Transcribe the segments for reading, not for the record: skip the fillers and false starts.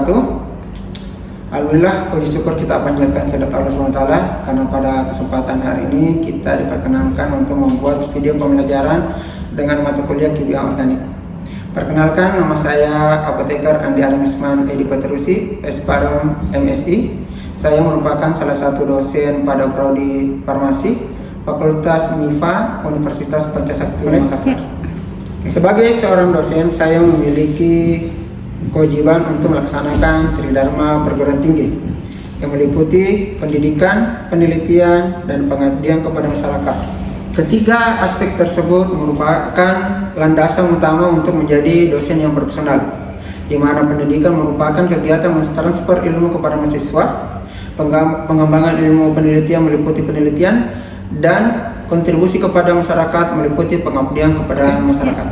wabarakatuh. Alhamdulillah, puji syukur kita panjatkan kehadirat Allah SWT karena pada kesempatan hari ini kita diperkenankan untuk membuat video pembelajaran dengan mata kuliah kimia organik. Perkenalkan, nama saya Apoteker Andi Armisman Edi Petrusi, Esparem MSI. Saya merupakan salah satu dosen pada prodi farmasi Fakultas MIFA Universitas Pancasakti Makassar. Sebagai seorang dosen, saya memiliki kewajiban untuk melaksanakan Tridharma perguruan tinggi yang meliputi pendidikan, penelitian, dan pengabdian kepada masyarakat. Ketiga aspek tersebut merupakan landasan utama untuk menjadi dosen yang profesional, di mana pendidikan merupakan kegiatan mentransfer ilmu kepada mahasiswa, pengembangan ilmu penelitian meliputi penelitian, dan kontribusi kepada masyarakat meliputi pengabdian kepada masyarakat.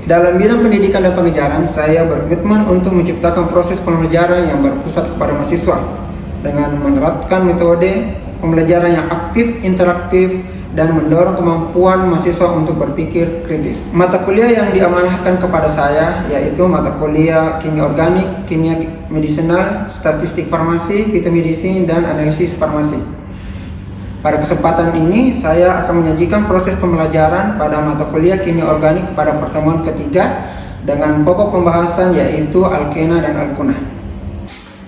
Dalam bidang pendidikan dan pengajaran, saya berkomitmen untuk menciptakan proses pembelajaran yang berpusat kepada mahasiswa dengan menerapkan metode pembelajaran yang aktif, interaktif, dan mendorong kemampuan mahasiswa untuk berpikir kritis. Mata kuliah yang diamanahkan kepada saya yaitu mata kuliah kimia organik, kimia medisinal, statistik farmasi, fitomedicine, dan analisis farmasi. Pada kesempatan ini, saya akan menyajikan proses pembelajaran pada mata kuliah kimia organik pada pertemuan ketiga dengan pokok pembahasan yaitu alkena dan alkuna.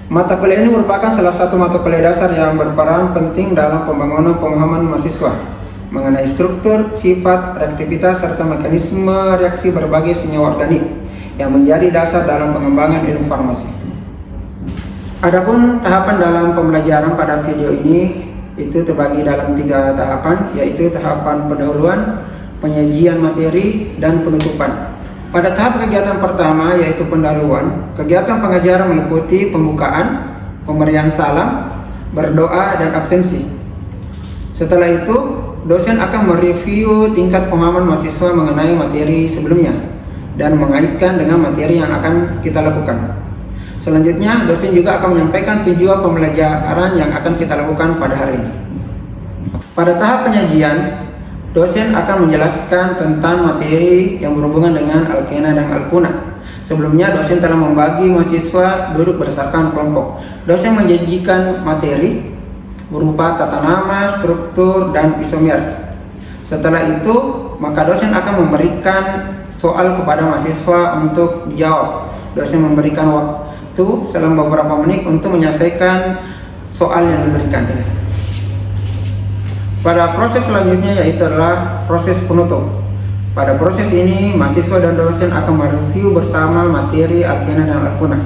Mata kuliah ini merupakan salah satu mata kuliah dasar yang berperan penting dalam pembangunan pemahaman mahasiswa mengenai struktur, sifat, reaktivitas, serta mekanisme reaksi berbagai senyawa organik yang menjadi dasar dalam pengembangan ilmu farmasi. Adapun tahapan dalam pembelajaran pada video ini itu terbagi dalam 3 tahapan, yaitu tahapan pendahuluan, penyajian materi, dan penutupan. Pada tahap kegiatan pertama yaitu pendahuluan, kegiatan pengajaran meliputi pembukaan, pemberian salam, berdoa, dan absensi. Setelah itu, dosen akan mereview tingkat pemahaman mahasiswa mengenai materi sebelumnya dan mengaitkan dengan materi yang akan kita lakukan. Selanjutnya, dosen juga akan menyampaikan tujuan pembelajaran yang akan kita lakukan pada hari ini. Pada tahap penyajian, dosen akan menjelaskan tentang materi yang berhubungan dengan alkena dan alkuna. Sebelumnya, dosen telah membagi mahasiswa duduk berdasarkan kelompok. Dosen menjanjikan materi berupa tata nama, struktur, dan isomer. Setelah itu, maka dosen akan memberikan soal kepada mahasiswa untuk dijawab. Dosen memberikan waktu selama beberapa menit untuk menyelesaikan soal yang diberikan. Pada proses selanjutnya yaitu adalah proses penutup. Pada proses ini, mahasiswa dan dosen akan mereview bersama materi alkena dan alkuna.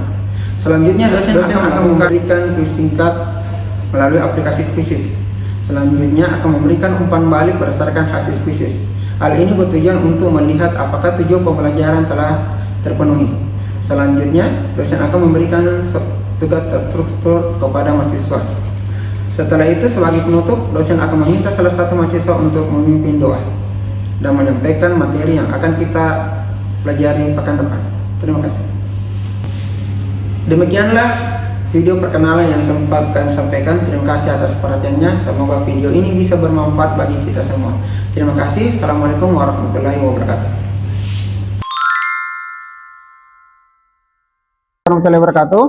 Selanjutnya, dosen akan memberikan kuis singkat melalui aplikasi Quizizz. Selanjutnya akan memberikan umpan balik berdasarkan hasil Quizizz. Hal ini bertujuan untuk melihat apakah tujuan pembelajaran telah terpenuhi. Selanjutnya, dosen akan memberikan tugas terstruktur kepada mahasiswa. Setelah itu, sebagai penutup, dosen akan meminta salah satu mahasiswa untuk memimpin doa dan menyampaikan materi yang akan kita pelajari pekan depan. Terima kasih. Demikianlah video perkenalan yang sempat kami sampaikan. Terima kasih atas perhatiannya. Semoga video ini bisa bermanfaat bagi kita semua. Terima kasih. Assalamualaikum warahmatullahi wabarakatuh. Warahmatullahi wabarakatuh.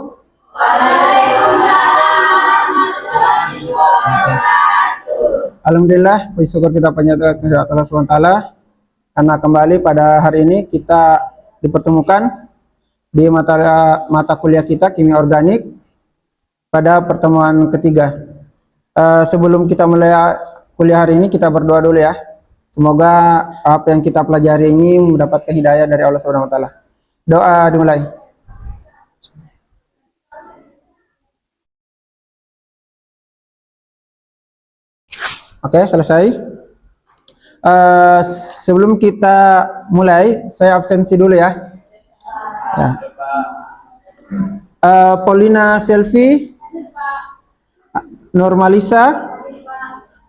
Alhamdulillah, puji syukur kita panjatkan kepada Allah SWT karena kembali pada hari ini kita dipertemukan di mata kuliah kita kimia organik pada pertemuan ketiga. Sebelum kita mulai kuliah hari ini, kita berdoa dulu ya. Semoga apa yang kita pelajari ini mendapatkan hidayah dari Allah SWT. Doa dimulai. Oke, selesai. Sebelum kita mulai, saya absensi dulu ya. Paulina Selvi, Normalisa,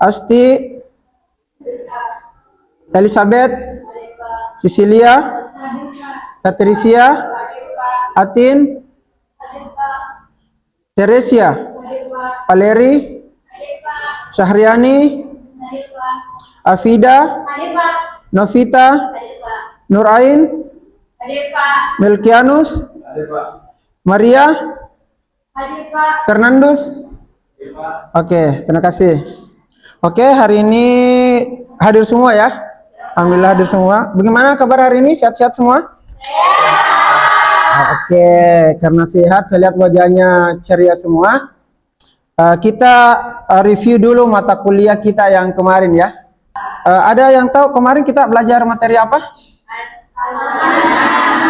Asti, Elizabeth, Cecilia, Patricia, Atin, Teresia, Valeri, Syahriani, Afida, Novita, Nurain, Melkianus, Maria, Fernandus? Oke, terima kasih. Oke, hari ini hadir semua ya. Alhamdulillah hadir semua. Bagaimana kabar hari ini? Sehat-sehat semua? Oke, karena sehat, saya lihat wajahnya ceria semua. Kita review dulu mata kuliah kita yang kemarin ya. Ada yang tahu kemarin kita belajar materi apa?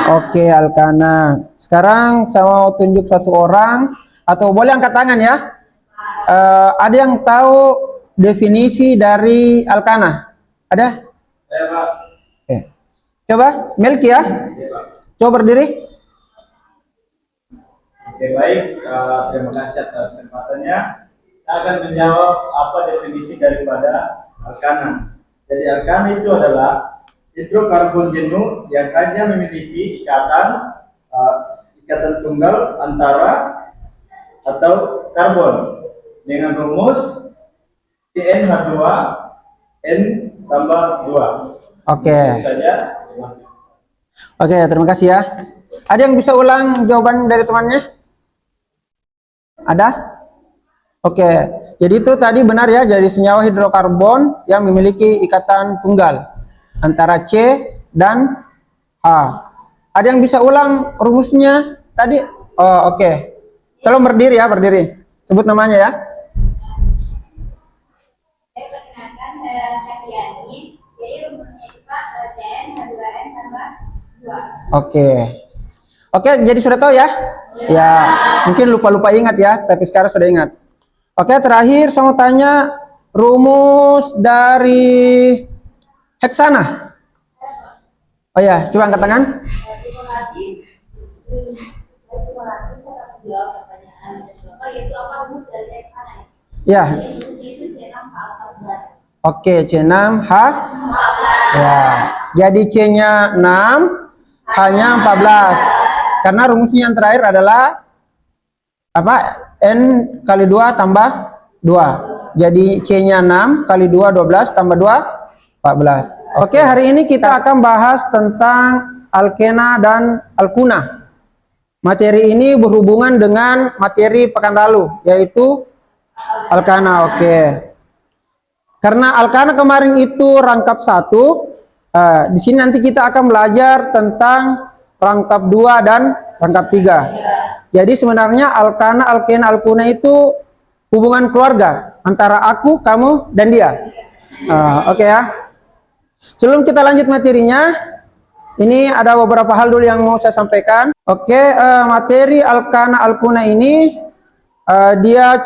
Oke, Alkana. Sekarang saya mau tunjuk satu orang, atau boleh angkat tangan ya. Ada yang tahu definisi dari Alkana? Ada? Oke. Coba, Melki ya. Coba berdiri. Oke, baik. Terima kasih atas kesempatannya. Saya akan menjawab apa definisi daripada alkana. Jadi alkana itu adalah hidrokarbon jenuh yang hanya memiliki ikatan tunggal antara atau karbon dengan rumus CnH2 N tambah 2. Oke. Itu saja. Oke, terima kasih ya. Ada yang bisa ulang jawaban dari temannya? Ada? Oke, jadi itu tadi benar ya, jadi senyawa hidrokarbon yang memiliki ikatan tunggal antara C dan H. Ada yang bisa ulang rumusnya tadi? Oh, oke. Tolong berdiri ya, berdiri. Sebut namanya ya. Perkenalkan, saya Syafiani. Jadi rumusnya itu Pak, CnH2n tambah 2. Oke. Oke, jadi sudah tahu ya? Ya, mungkin lupa-lupa ingat ya, tapi sekarang sudah ingat. Oke, terakhir saya mau tanya rumus dari heksana. Oh ya, coba angkat tangan. Terima kasih. Terima kasih saya akan menjawab pertanyaan Bapak, yaitu apa rumus dari heksana? Ya. Itu C6H14. Oke, C6H. Ya. Jadi C-nya 6, H-nya 14. Karena rumusnya yang terakhir adalah apa? N kali 2 tambah 2. Jadi C-nya 6 kali 2 12 tambah 2 14. Oke, hari ini kita akan bahas tentang alkena dan alkuna. Materi ini berhubungan dengan materi pekan lalu, yaitu alkana. Oke. Karena alkana kemarin itu rangkap 1, di sini nanti kita akan belajar tentang rangkap 2 dan rangkap 3. Jadi sebenarnya alkana, alkena, alkuna itu hubungan keluarga antara aku, kamu, dan dia. Oke ya. Sebelum kita lanjut materinya, ini ada beberapa hal dulu yang mau saya sampaikan. Oke, materi alkana, alkuna ini dia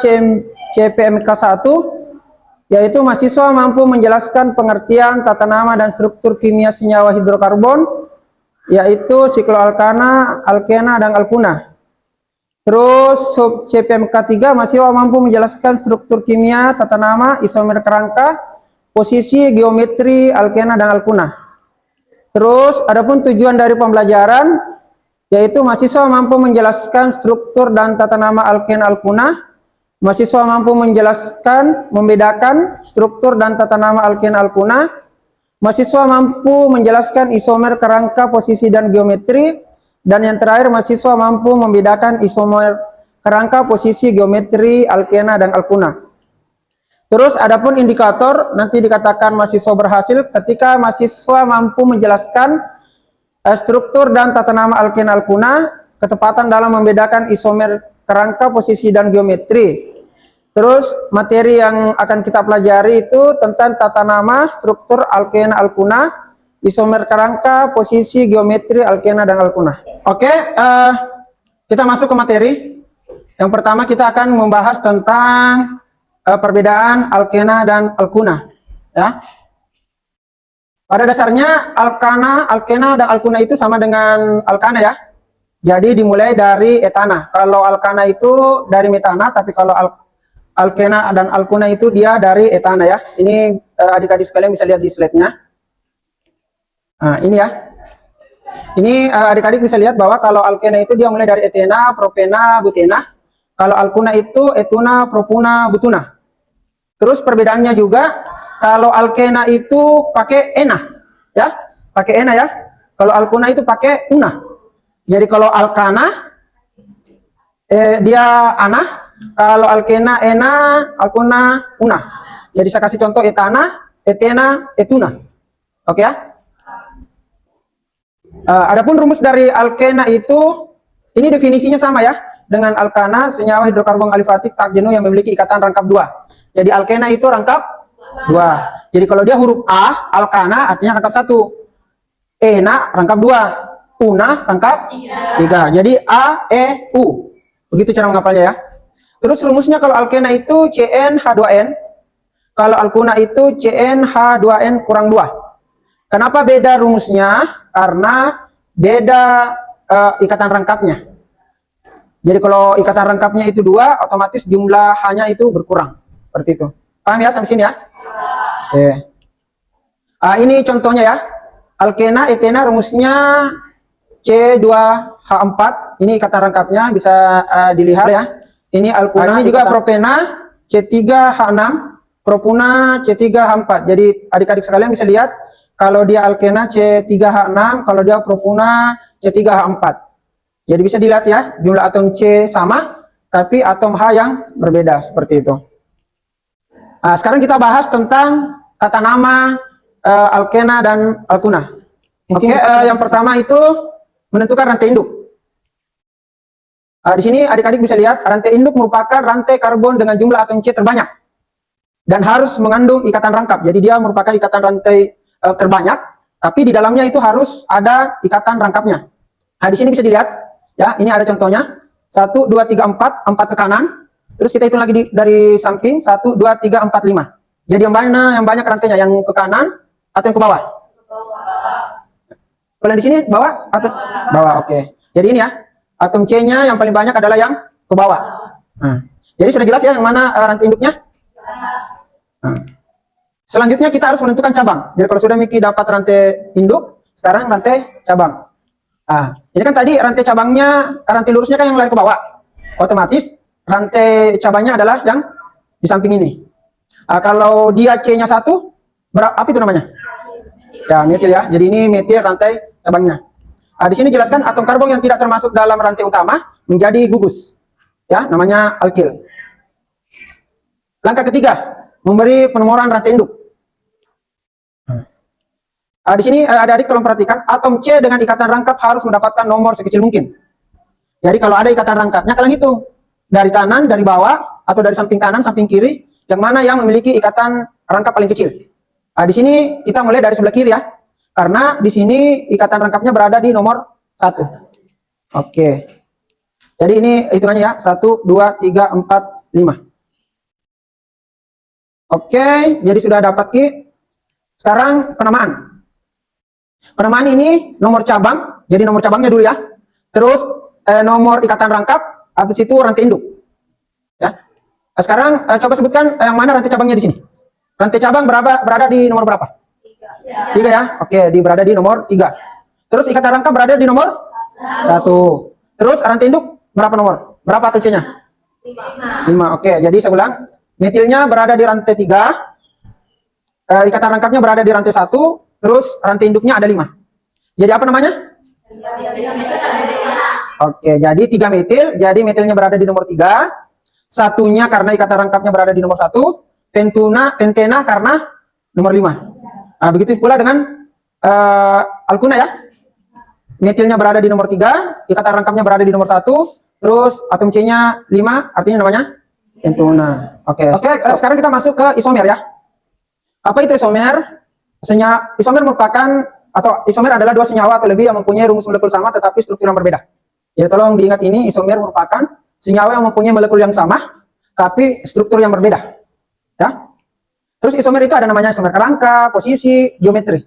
CPMK 1, yaitu mahasiswa mampu menjelaskan pengertian, tata nama, dan struktur kimia senyawa hidrokarbon, yaitu sikloalkana, alkena, dan alkuna. Terus sub CPMK 3, mahasiswa mampu menjelaskan struktur kimia, tata nama, isomer kerangka, posisi, geometri, alkena, dan alkuna. Terus adapun tujuan dari pembelajaran, yaitu mahasiswa mampu menjelaskan struktur dan tata nama alkena, alkuna. Mahasiswa mampu menjelaskan, membedakan struktur dan tata nama alkena, alkuna. Mahasiswa mampu menjelaskan isomer kerangka, posisi, dan geometri. Dan yang terakhir, mahasiswa mampu membedakan isomer kerangka, posisi, geometri, alkena, dan alkuna. Terus adapun indikator, nanti dikatakan mahasiswa berhasil ketika mahasiswa mampu menjelaskan struktur dan tata nama alkena, alkuna, ketepatan dalam membedakan isomer kerangka, posisi, dan geometri. Terus materi yang akan kita pelajari itu tentang tata nama, struktur, alkena, alkuna, isomer kerangka, posisi, geometri, alkena, dan alkuna. Oke, kita masuk ke materi. Yang pertama kita akan membahas tentang perbedaan alkena dan alkuna. Ya. Pada dasarnya alkana, alkena, dan alkuna itu sama dengan alkana ya. Jadi dimulai dari etana. Kalau alkana itu dari metana, tapi kalau alkena dan alkuna itu dia dari etana ya. Ini adik-adik sekalian bisa lihat di slide-nya. Nah, ini ya. Ini adik-adik bisa lihat bahwa kalau alkena itu dia mulai dari etena, propena, butena. Kalau alkuna itu etuna, propuna, butuna. Terus perbedaannya juga, kalau alkena itu pakai ena, ya, pakai ena ya. Kalau alkuna itu pakai una. Jadi kalau alkana dia ana, kalau alkena ena, alkuna una. Jadi saya kasih contoh etana, etena, etuna. Oke ya? Adapun rumus dari alkena itu, ini definisinya sama ya dengan alkana, senyawa hidrokarbon alifatik tak jenuh yang memiliki ikatan rangkap 2. Jadi alkena itu rangkap 2. Jadi kalau dia huruf A, alkana artinya rangkap 1. Ena rangkap 2. Una rangkap 3. Jadi A, E, U. Begitu cara menghafalnya ya. Terus rumusnya kalau alkena itu CnH2n, kalau alkuna itu CnH2n kurang 2. Kenapa beda rumusnya? Karena beda ikatan rangkapnya. Jadi kalau ikatan rangkapnya itu 2, otomatis jumlahnya itu berkurang. Seperti itu. Paham ya sampai sini ya? Oke. Ini contohnya ya. Alkena, etena rumusnya C2H4. Ini ikatan rangkapnya bisa dilihat ya. Ini alkuna, ini juga propena C3H6, propuna C3H4. Jadi adik-adik sekalian bisa lihat kalau dia alkena C3H6, kalau dia propuna C3H4. Jadi bisa dilihat ya, jumlah atom C sama, tapi atom H yang berbeda seperti itu. Sekarang kita bahas tentang tata nama alkena dan alkuna. Oke, yang pertama itu menentukan rantai induk. Di sini adik-adik bisa lihat rantai induk merupakan rantai karbon dengan jumlah atom C terbanyak dan harus mengandung ikatan rangkap. Jadi dia merupakan ikatan rantai terbanyak, tapi di dalamnya itu harus ada ikatan rangkapnya. Di sini bisa dilihat ya, ini ada contohnya 1, 2, 3, 4, 4 ke kanan. Terus kita hitung lagi dari samping 1, 2, 3, 4, 5. Jadi yang mana yang banyak rantainya, yang ke kanan atau yang ke bawah? Kalau yang di sini bawah atau bawah? Oke. Jadi ini ya, atom C-nya yang paling banyak adalah yang ke bawah. Jadi sudah jelas ya yang mana rantai induknya. Selanjutnya kita harus menentukan cabang. Jadi kalau sudah Miki dapat rantai induk, sekarang rantai cabang. Ini kan tadi rantai cabangnya, rantai lurusnya kan yang lari ke bawah. Otomatis rantai cabangnya adalah yang di samping ini. Kalau dia C-nya 1, apa itu namanya? Ya, metil ya. Jadi ini metil rantai cabangnya. Di sini jelaskan atom karbon yang tidak termasuk dalam rantai utama menjadi gugus. Ya, namanya alkil. Langkah ketiga, memberi penomoran rantai induk. Di sini adik-adik tolong perhatikan, atom C dengan ikatan rangkap harus mendapatkan nomor sekecil mungkin. Jadi kalau ada ikatan rangkapnya, kalian hitung dari kanan, dari bawah, atau dari samping kanan, samping kiri, yang mana yang memiliki ikatan rangkap paling kecil. Di sini kita mulai dari sebelah kiri ya, karena di sini ikatan rangkapnya berada di nomor 1. Oke. Jadi ini hitungannya ya, 1, 2, 3, 4, 5. Oke, jadi sudah dapat Ki. Sekarang penamaan. Penamaan ini nomor cabang, jadi nomor cabangnya dulu ya. Terus nomor ikatan rangkap, habis itu rantai induk. Ya. Sekarang coba sebutkan yang mana rantai cabangnya di sini. Rantai cabang berada di nomor berapa? 3 ya. Oke, berada di nomor 3. Terus ikatan rangkap berada di nomor 1. Terus rantai induk berapa nomor? Berapa atom C-nya? 5. Oke, jadi saya ulang. Metilnya berada di rantai 3. Ikatan rangkapnya berada di rantai 1. Terus rantai induknya ada 5. Jadi apa namanya? Oke, jadi 3 metil. Jadi metilnya berada di nomor 3. Satunya karena ikatan rangkapnya berada di nomor 1. Pentena karena nomor 5. Begitu pula dengan alkuna ya. Metilnya berada di nomor 3. Ikatan rangkapnya berada di nomor 1. Terus atom C-nya 5. Artinya namanya pentuna. Oke, sekarang kita masuk ke isomer ya. Apa itu isomer? Isomer merupakan, atau isomer adalah 2 senyawa atau lebih yang mempunyai rumus molekul sama tetapi struktur yang berbeda. Jadi tolong diingat ini, isomer merupakan senyawa yang mempunyai molekul yang sama tapi struktur yang berbeda. Ya. Terus isomer itu ada namanya isomer kerangka, posisi, geometri.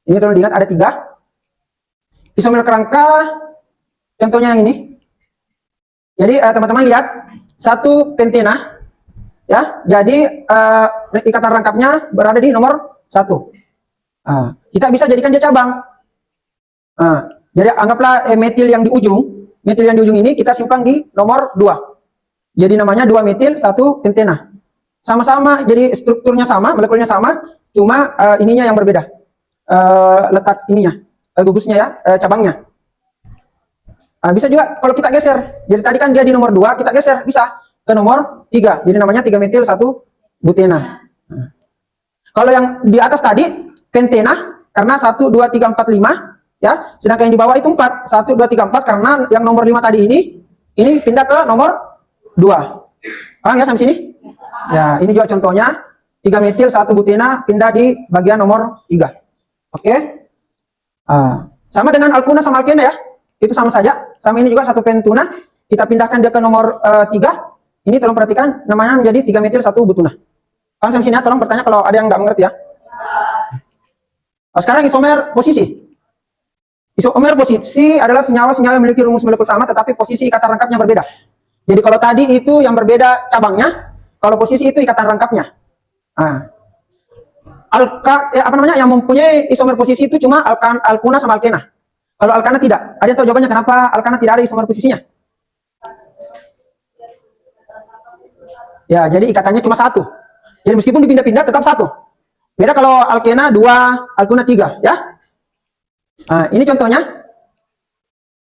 Ini tolong diingat ada 3. Isomer kerangka contohnya yang ini. Jadi teman-teman lihat 1 pentena ya. Jadi ikatan rangkapnya berada di nomor 1. Kita bisa jadikan dia cabang. Jadi anggaplah metil yang di ujung ini kita simpan di nomor 2. Jadi namanya 2 metil 1 pentena. Sama-sama, jadi strukturnya sama, molekulnya sama, cuma ininya yang berbeda. Letak ininya, gugusnya ya, cabangnya. Bisa juga kalau kita geser. Jadi tadi kan dia di nomor 2, kita geser bisa ke nomor 3. Jadi namanya 3 metil 1 butena. Kalau yang di atas tadi pentena karena 1 2 3 4 5 ya. Sedangkan yang di bawah itu 4. 1 2 3 4 karena yang nomor 5 tadi ini pindah ke nomor 2. Paham ya sampai sini? Ya, ini juga contohnya 3 metil 1 butena pindah di bagian nomor 3. Oke? Sama dengan alkuna sama alkena ya. Itu sama saja. Sama ini juga 1 pentuna, kita pindahkan dia ke nomor 3. Ini tolong perhatikan, namanya menjadi 3 metil 1 butuna. Paham sampai sini ya? Tolong bertanya kalau ada yang nggak mengerti ya. Sekarang isomer posisi. Isomer posisi adalah senyawa-senyawa yang memiliki rumus molekul sama, tetapi posisi ikatan rangkapnya berbeda. Jadi kalau tadi itu yang berbeda cabangnya, kalau posisi itu ikatan rangkapnya. Yang mempunyai isomer posisi itu cuma alkuna sama alkena. Kalau alkana tidak. Ada yang tahu jawabannya kenapa alkana tidak ada isomer posisinya? Ya, jadi ikatannya cuma 1. Jadi meskipun dipindah-pindah tetap 1. Beda kalau alkena 2, alkuna 3, ya. Ini contohnya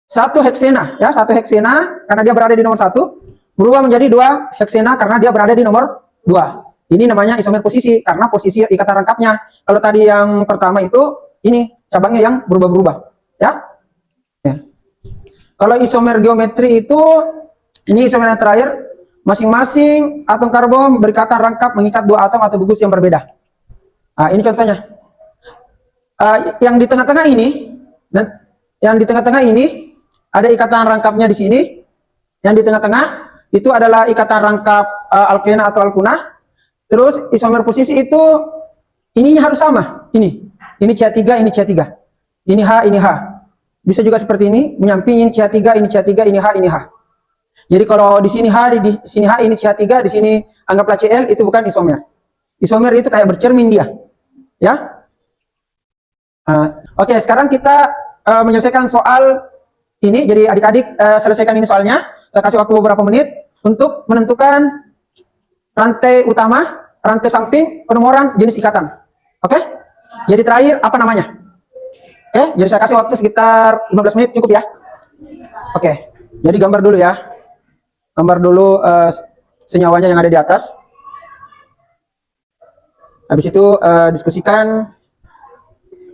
1 heksena, ya, 1 heksena karena dia berada di nomor 1 berubah menjadi 2 heksena karena dia berada di nomor 2. Ini namanya isomer posisi karena posisi ikatan rangkapnya. Kalau tadi yang pertama itu ini cabangnya yang berubah-berubah. Ya. Kalau isomer geometri itu ini isomer yang terakhir, masing-masing atom karbon berikatan rangkap mengikat 2 atom atau gugus yang berbeda. Ini contohnya. Yang di tengah-tengah ini dan yang di tengah-tengah ini ada ikatan rangkapnya di sini. Yang di tengah-tengah itu adalah ikatan rangkap alkena atau alkuna. Terus isomer posisi itu ininya harus sama. Ini CH3, ini CH3. Ini H, ini H. Bisa juga seperti ini, menyamping ini CH3, ini CH3, ini H, ini H. Jadi kalau di sini H, di sini H, ini CH3, di sini anggaplah Cl, itu bukan isomer. Isomer itu kayak bercermin dia. Ya. Oke, sekarang kita menyelesaikan soal ini. Jadi adik-adik selesaikan ini soalnya. Saya kasih waktu beberapa menit untuk menentukan rantai utama, rantai samping, penomoran, jenis ikatan. Oke? Jadi terakhir apa namanya? Jadi saya kasih waktu sekitar 15 menit cukup ya. Oke. Jadi gambar dulu ya. Gambar dulu senyawanya yang ada di atas. Habis itu diskusikan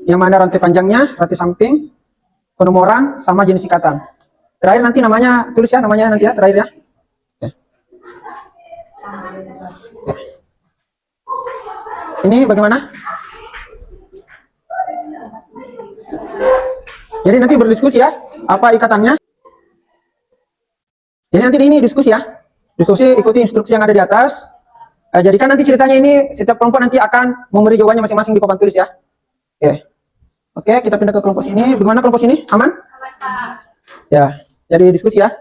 yang mana rantai panjangnya, rantai samping, penomoran, sama jenis ikatan. Terakhir nanti namanya, tulis ya namanya nanti ya, terakhir ya. Ini bagaimana? Jadi nanti berdiskusi ya, apa ikatannya. Jadi nanti ini diskusi ya. Diskusi, ikuti instruksi yang ada di atas. Jadikan nanti ceritanya ini, setiap kelompok nanti akan memberi jawabannya masing-masing di papan tulis ya. Oke, kita pindah ke kelompok sini. Bagaimana kelompok sini? Aman? Ya, jadi diskusi ya.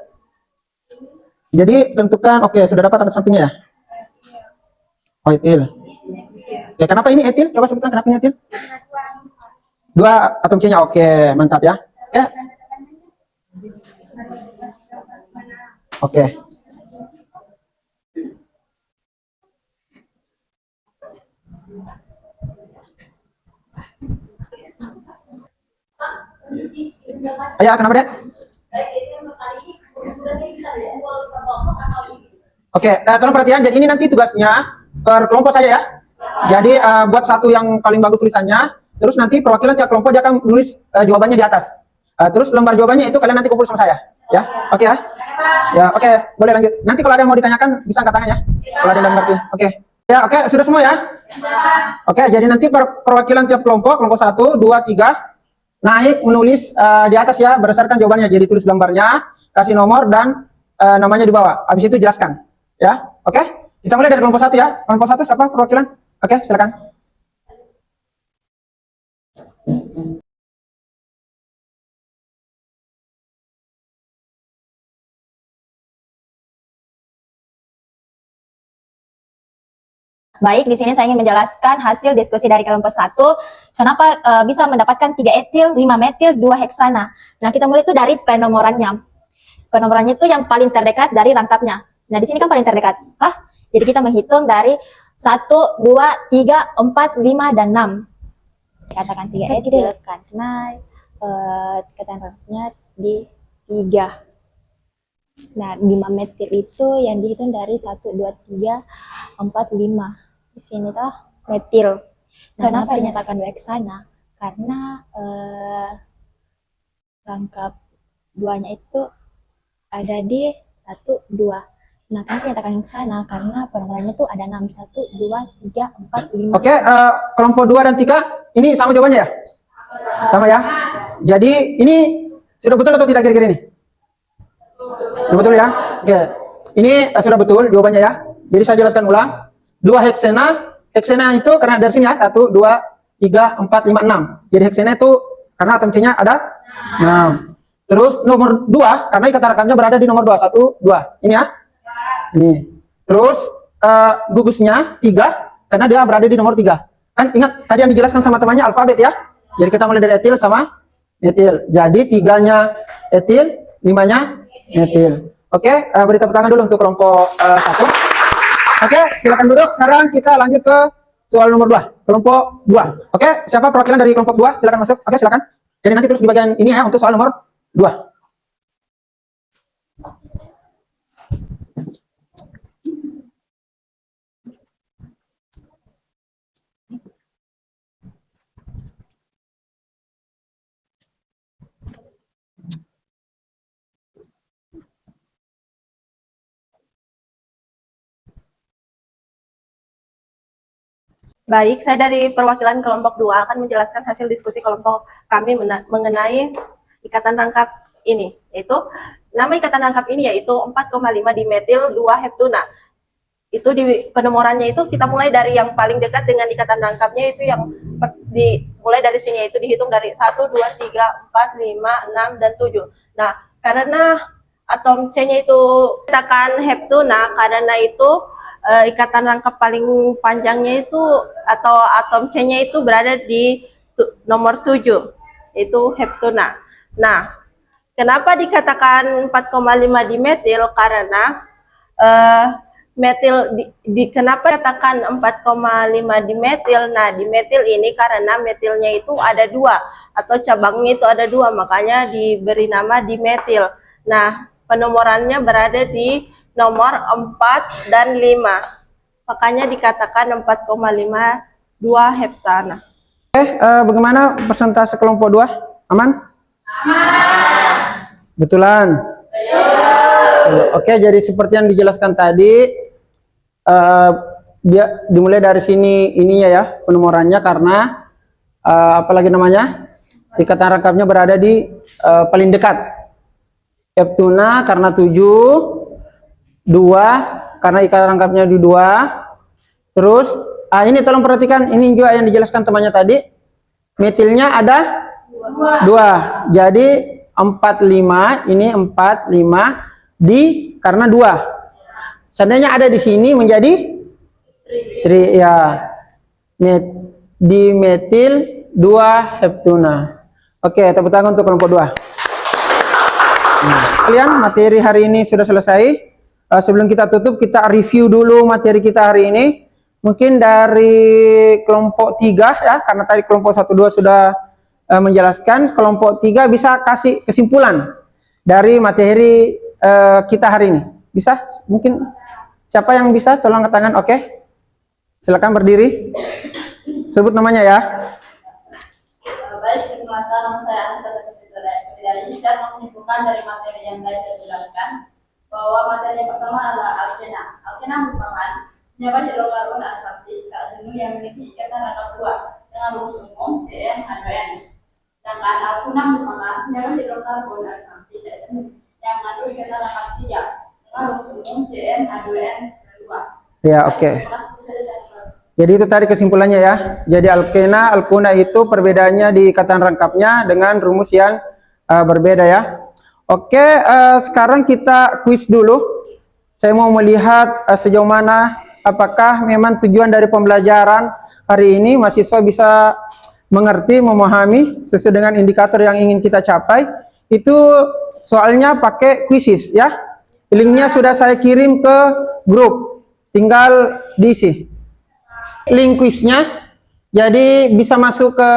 Jadi tentukan, oke, sudah dapat tanda sampingnya ya? Oh, etil. Oke, kenapa ini etil? Coba sebutkan kenapa ini etil? 2 atom C-nya, oke, mantap ya. Oke. Ya, kenapa dek? Oke, tolong perhatian. Jadi ini nanti tugasnya per kelompok saja ya. Jadi buat satu yang paling bagus tulisannya. Terus nanti perwakilan tiap kelompok dia akan menulis jawabannya di atas. Terus lembar jawabannya itu kalian nanti kumpul sama saya. Ya, oke ya. Ya, oke, boleh lanjut. Nanti kalau ada yang mau ditanyakan bisa angkat tangan ya. Kalau ada yang ngerti. Oke. Ya, oke, sudah semua ya. Oke, jadi nanti perwakilan tiap kelompok, kelompok 1, 2, 3 naik menulis di atas ya berdasarkan jawabannya. Jadi tulis gambarnya, kasih nomor dan namanya di bawah. Habis itu jelaskan. Ya, oke? Kita mulai dari kelompok 1 ya. Kelompok 1 siapa perwakilan? Oke, silakan. Baik, di sini saya ingin menjelaskan hasil diskusi dari kelompok 1, kenapa bisa mendapatkan 3 etil, 5 metil, 2 heksana. Nah, kita mulai itu dari penomorannya. Penomorannya itu yang paling terdekat dari rangkapnya. Nah, di sini kan paling terdekat. Jadi kita menghitung dari 1, 2, 3, 4, 5, dan 6. Katakan 3 etil karena ikatan rangkapnya di 3. Nah, 5 metil itu yang dihitung dari 1, 2, 3, 4, 5. Di sini tuh metil. Kenapa dinyatakan 2 heksana? Karena rangkap 2-nya itu ada di 1, 2. Nah, kenapa dinyatakan heksana? Karena penomorannya tuh ada 6, 1, 2, 3, 4, 5. Oke, kelompok 2 dan 3 ini sama jawabannya ya? Sama ya? Jadi ini sudah betul atau tidak kira-kira ini? Sudah betul ya? Oke. Ini sudah betul jawabannya ya. Jadi saya jelaskan ulang. 2 heksena, heksena itu karena dari sini ya, 1, 2, 3, 4, 5, 6. Jadi heksena itu karena atom C-nya ada 6. Terus nomor 2 karena ikatan rakamnya berada di nomor 2, 1, 2. Ini ya. Ini. Terus gugusnya 3 karena dia berada di nomor 3. Kan ingat tadi yang dijelaskan sama temannya alfabet ya. Jadi kita mulai dari etil sama metil. Jadi 3-nya etil, 5-nya metil. Oke, beri tepuk tangan dulu untuk kelompok 1. Oke, silakan duduk. Sekarang kita lanjut ke soal nomor 2, kelompok 2. Oke, siapa perwakilan dari kelompok 2? Silakan masuk. Oke, silakan. Jadi nanti terus di bagian ini ya untuk soal nomor 2. Baik, saya dari perwakilan kelompok 2 akan menjelaskan hasil diskusi kelompok kami mengenai ikatan rangkap ini. Yaitu, nama ikatan rangkap ini yaitu 4,5 dimetil 2 heptuna. Itu di penomorannya itu kita mulai dari yang paling dekat dengan ikatan rangkapnya itu yang mulai dari sini, yaitu dihitung dari 1, 2, 3, 4, 5, 6, dan 7. Nah, karena atom C-nya itu katakan heptuna, karena itu ikatan rangkap paling panjangnya itu atau atom C-nya itu berada di nomor 7, itu heptuna. Nah, kenapa dikatakan 4,5 dimetil? Karena metil kenapa dikatakan 4,5 dimetil? Nah, dimetil ini karena metilnya itu ada 2 atau cabangnya itu ada 2, makanya diberi nama dimetil. Nah, penomorannya berada di nomor 4 dan 5. Makanya dikatakan 4,5 2 heptana. Bagaimana persentase kelompok 2? Aman? Aman. Betulan? Betul. Oke, jadi seperti yang dijelaskan tadi, dia dimulai dari sini ininya ya, penomorannya karena apalagi namanya? Ikatan rangkapnya berada di paling dekat. Heptuna karena 7, 2 karena ikatan rangkapnya di 2. Terus ini tolong perhatikan, ini juga yang dijelaskan temannya tadi, metilnya ada 2. Jadi 45, ini 45 karena 2. Seandainya ada di sini menjadi 3 ya. Dimetil 2 heptuna. Oke, tepuk tangan untuk kelompok 2. Nah, kalian materi hari ini sudah selesai. Sebelum kita tutup, kita review dulu materi kita hari ini. Mungkin dari kelompok 3 ya, karena tadi kelompok 1, 2 sudah menjelaskan. Kelompok 3 bisa kasih kesimpulan dari materi kita hari ini. Bisa? Mungkin siapa yang bisa? Tolong angkat tangan. Oke. Silakan berdiri. Sebut namanya ya. Baik, perkenalkan nama saya Anastasia Fitriani. Saya menyimpulkan dari materi yang tadi saya jelaskan bahwa materi yang pertama adalah alkena. Alkena merupakan senyawa hidrokarbon aspartik jenuh yang memiliki ikatan rangkap 2 dengan rumus umum CnH2n. Sedangkan alkuna merupakan senyawa hidrokarbon aspartik jenuh yang mengandung ikatan rangkap 3 dengan rumus umum CnH2n2. Ya, oke. Jadi itu tadi kesimpulannya ya. Jadi alkena, alkuna itu perbedaannya di ikatan rangkapnya dengan rumus yang berbeda ya. Oke, sekarang kita kuis dulu. Saya mau melihat sejauh mana apakah memang tujuan dari pembelajaran hari ini mahasiswa bisa mengerti, memahami sesuai dengan indikator yang ingin kita capai. Itu soalnya pakai kuisis ya. Linknya sudah saya kirim ke grup, tinggal diisi link kuisnya. Jadi bisa masuk ke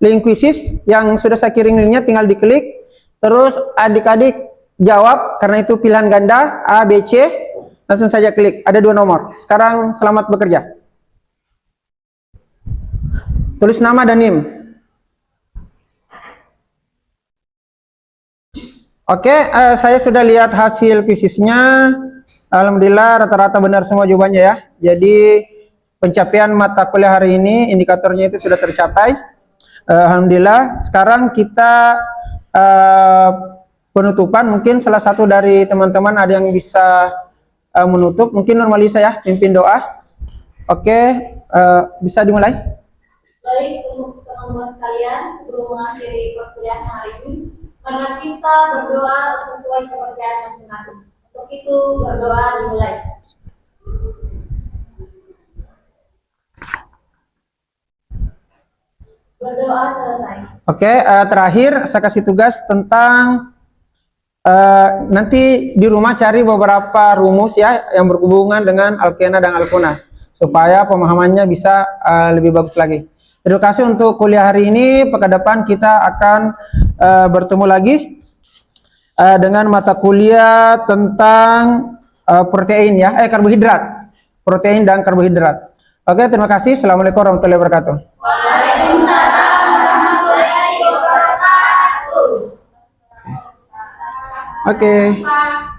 link kuisis yang sudah saya kirim linknya, tinggal diklik. Terus adik-adik jawab, karena itu pilihan ganda A, B, C. Langsung saja klik, ada 2 nomor. Sekarang selamat bekerja. Tulis nama dan NIM. Oke, saya sudah lihat hasil fisiknya. Alhamdulillah rata-rata benar semua jawabannya ya. Jadi pencapaian mata kuliah hari ini indikatornya itu sudah tercapai. Alhamdulillah. Sekarang kita penutupan, mungkin salah satu dari teman-teman ada yang bisa menutup. Mungkin Nurmalisa ya, pimpin doa. Oke, bisa dimulai. Baik, untuk teman-teman sekalian, sebelum mengakhiri perkuliahan hari ini, karena kita berdoa sesuai kepercayaan masing-masing. Untuk itu, berdoa dimulai. Berdoa selesai. Oke, terakhir saya kasih tugas tentang nanti di rumah cari beberapa rumus ya yang berhubungan dengan alkena dan alkona supaya pemahamannya bisa lebih bagus lagi. Terima kasih untuk kuliah hari ini. Pekan depan kita akan bertemu lagi dengan mata kuliah tentang protein ya, karbohidrat, protein dan karbohidrat. Oke, terima kasih. Assalamualaikum warahmatullahi wabarakatuh. Waalaikumsalam warahmatullahi wabarakatuh. Oke. Pak.